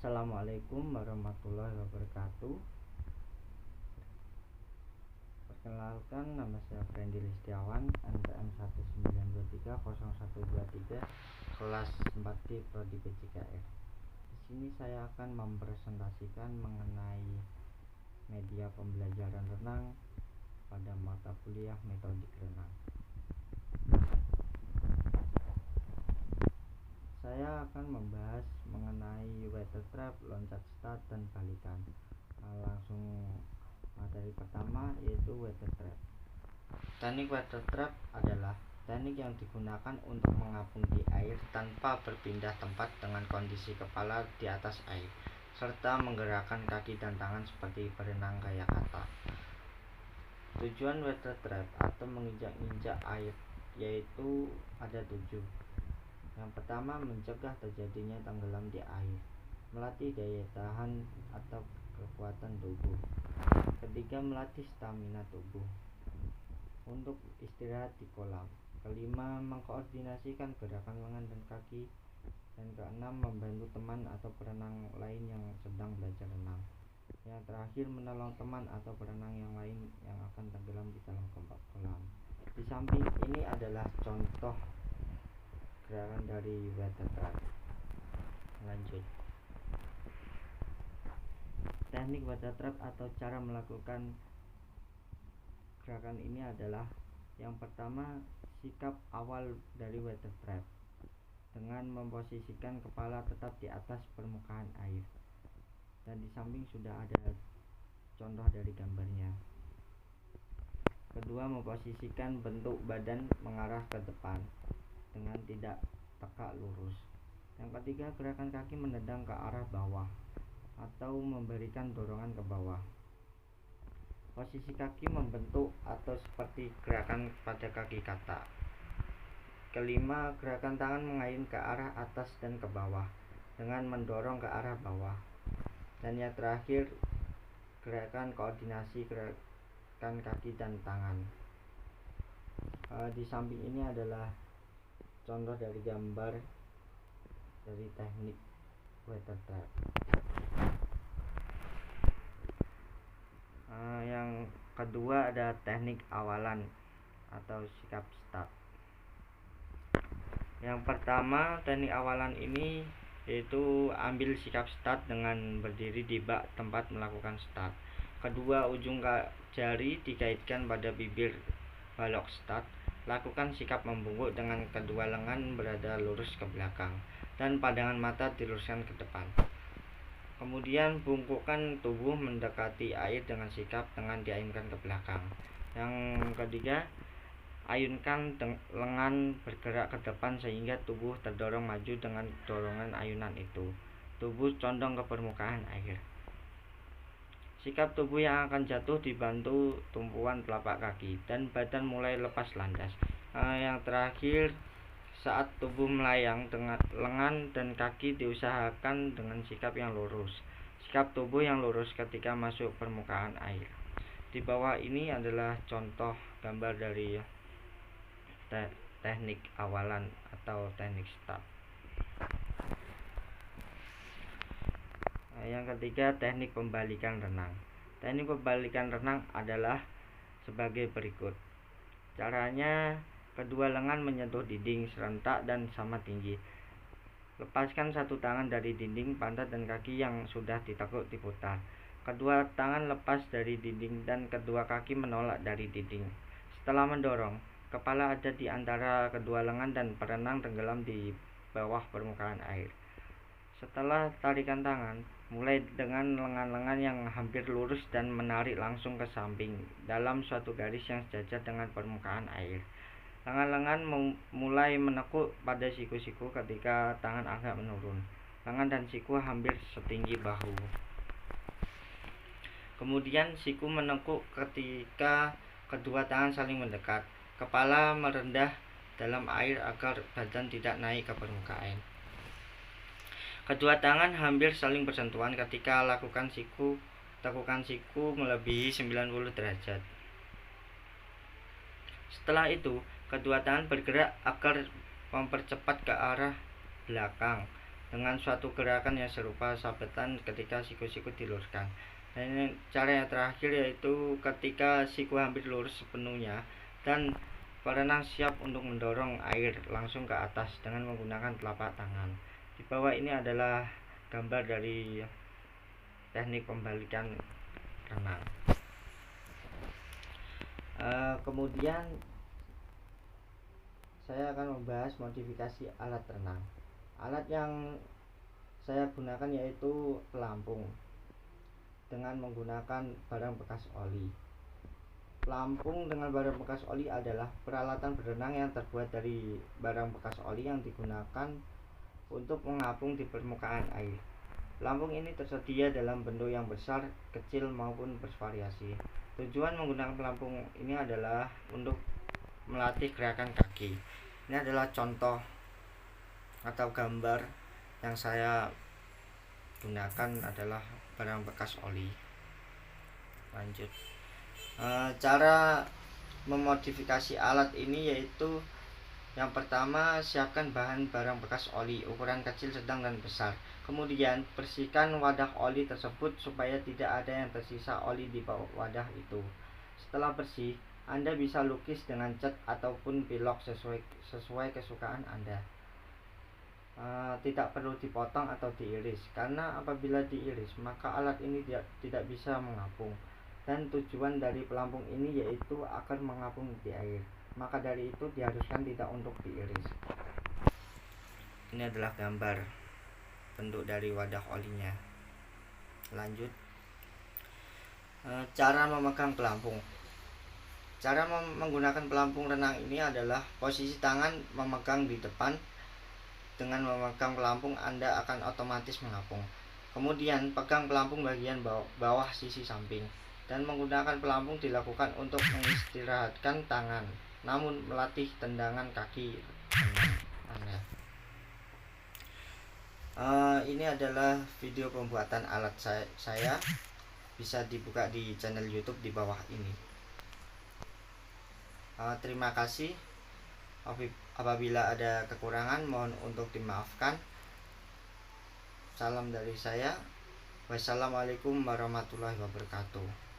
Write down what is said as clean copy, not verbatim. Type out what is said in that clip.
Assalamualaikum warahmatullahi wabarakatuh. Perkenalkan, nama saya Fendi Listiawan, NPM 192300123, kelas 4D Prodi PJKR. Di sini saya akan mempresentasikan mengenai media pembelajaran renang pada mata kuliah metodik renang. Saya akan membahas mengenai water trap, loncat start, dan balikan. Langsung materi pertama, yaitu water trap. Teknik water trap adalah teknik yang digunakan untuk mengapung di air tanpa berpindah tempat dengan kondisi kepala di atas air, serta menggerakkan kaki dan tangan seperti berenang kayak kata. Tujuan water trap atau menginjak-injak air yaitu ada 7. Yang pertama, mencegah terjadinya tenggelam di air, melatih daya tahan atau kekuatan tubuh. Ketiga, melatih stamina tubuh untuk istirahat di kolam. Kelima, mengkoordinasikan gerakan lengan dan kaki. Dan keenam, membantu teman atau perenang lain yang sedang belajar renang. Yang terakhir, menolong teman atau perenang yang lain yang akan tenggelam di dalam kolam. Di samping ini adalah contoh gerakan dari water trap. Lanjut. Teknik water trap atau cara melakukan gerakan ini adalah: yang pertama, sikap awal dari water trap dengan memposisikan kepala tetap di atas permukaan air. Dan di samping sudah ada contoh dari gambarnya. Kedua, memposisikan bentuk badan mengarah ke depan dengan tidak tegak lurus. Yang ketiga, gerakan kaki menendang ke arah bawah atau memberikan dorongan ke bawah. Posisi kaki membentuk atau seperti gerakan pada kaki kata. Kelima, gerakan tangan mengayun ke arah atas dan ke bawah dengan mendorong ke arah bawah. Dan yang terakhir, gerakan koordinasi gerakan kaki dan tangan. Di samping ini adalah contoh dari gambar dari teknik water trap. Yang kedua ada teknik awalan atau sikap start. Yang pertama, teknik awalan ini yaitu ambil sikap start dengan berdiri di bak tempat melakukan start. Kedua, ujung jari dikaitkan pada bibir balok start. Lakukan sikap membungkuk dengan kedua lengan berada lurus ke belakang dan pandangan mata diluruskan ke depan. Kemudian bungkukkan tubuh mendekati air dengan sikap tangan diayunkan ke belakang. Yang ketiga, ayunkan lengan bergerak ke depan sehingga tubuh terdorong maju dengan dorongan ayunan itu. Tubuh condong ke permukaan air. Sikap tubuh yang akan jatuh dibantu tumpuan telapak kaki dan badan mulai lepas landas. Yang terakhir, saat tubuh melayang, dengan lengan dan kaki diusahakan dengan sikap yang lurus. Sikap tubuh yang lurus ketika masuk permukaan air. Di bawah ini adalah contoh gambar dari teknik awalan atau teknik start. Yang ketiga, teknik pembalikan renang. Teknik pembalikan renang adalah sebagai berikut. Caranya, kedua lengan menyentuh dinding serentak dan sama tinggi. Lepaskan satu tangan dari dinding, pantat dan kaki yang sudah ditekuk diputar. Kedua tangan lepas dari dinding dan kedua kaki menolak dari dinding. Setelah mendorong, kepala ada di antara kedua lengan dan perenang tenggelam di bawah permukaan air. Setelah tarikan tangan, mulai dengan lengan-lengan yang hampir lurus dan menarik langsung ke samping dalam suatu garis yang sejajar dengan permukaan air. Lengan-lengan mulai menekuk pada siku-siku ketika tangan agak menurun. Lengan dan siku hampir setinggi bahu. Kemudian siku menekuk ketika kedua tangan saling mendekat. Kepala merendah dalam air agar badan tidak naik ke permukaan. Kedua tangan hampir saling bersentuhan ketika tekukan siku melebihi 90 derajat. Setelah itu, kedua tangan bergerak agar mempercepat ke arah belakang dengan suatu gerakan yang serupa sabetan ketika siku-siku diluruskan. Dan ini cara yang terakhir, yaitu ketika siku hampir lurus sepenuhnya dan perenang siap untuk mendorong air langsung ke atas dengan menggunakan telapak tangan. Di bawah ini adalah gambar dari teknik pembalikan renang. Kemudian saya akan membahas modifikasi alat renang. Alat yang saya gunakan yaitu pelampung dengan menggunakan barang bekas oli. Pelampung dengan barang bekas oli adalah peralatan berenang yang terbuat dari barang bekas oli yang digunakan untuk mengapung di permukaan air. Pelampung ini tersedia dalam bentuk yang besar, kecil maupun bervariasi. Tujuan menggunakan pelampung ini adalah untuk melatih gerakan kaki. Ini adalah contoh atau gambar yang saya gunakan adalah barang bekas oli. Lanjut, cara memodifikasi alat ini yaitu yang pertama, siapkan bahan barang bekas oli ukuran kecil, sedang, dan besar. Kemudian bersihkan wadah oli tersebut supaya tidak ada yang tersisa oli di bawah wadah itu. Setelah bersih, Anda bisa lukis dengan cat ataupun pilok sesuai kesukaan Anda. Tidak perlu dipotong atau diiris, karena apabila diiris maka alat ini tidak bisa mengapung, dan tujuan dari pelampung ini yaitu agar mengapung di air. Maka dari itu diharuskan tidak untuk diiris. Ini adalah gambar bentuk dari wadah olinya. Lanjut, cara memegang pelampung. Cara menggunakan pelampung renang ini adalah posisi tangan memegang di depan. Dengan memegang pelampung, Anda akan otomatis mengapung. Kemudian pegang pelampung bagian bawah sisi samping, dan menggunakan pelampung dilakukan untuk mengistirahatkan tangan, namun melatih tendangan kaki Anda. Ini adalah video pembuatan alat saya. Bisa dibuka di channel YouTube di bawah ini. Terima kasih. Apabila ada kekurangan, mohon untuk dimaafkan. Salam dari saya. Wassalamualaikum warahmatullahi wabarakatuh.